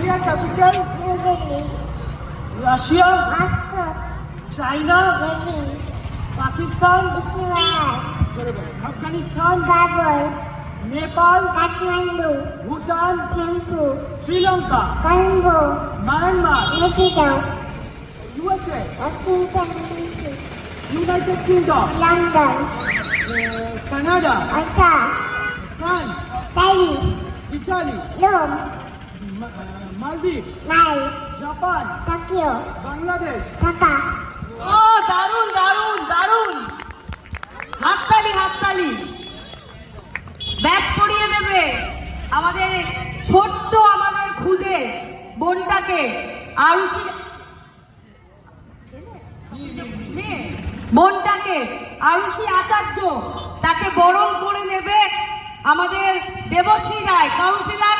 India capital? New Delhi. Russia? Moscow. China? Beijing. Pakistan? Islamabad. Afghanistan? Kabul. Nepal? Kathmandu. Bhutan? Thimphu. Sri Lanka? Colombo. Myanmar? Mexico. USA? Washington DC. United Kingdom? London. Canada? Accra. France? Paris. Italy? Rome. Maldives? Nile. Japan? Tokyo. Bangladesh? Dhaka. ও দারুণ দারুণ দারুণ, হাততালি হাততালি। Batch করিয়ে দেবে আমাদের ছোট্ট আমাদের খুদে বোনটাকে, আরুষি বোনটাকে আরুষি আচার্য, তাকে বরণ করে নেবে আমাদের দেবশ্রী রায়, কাউন্সিলর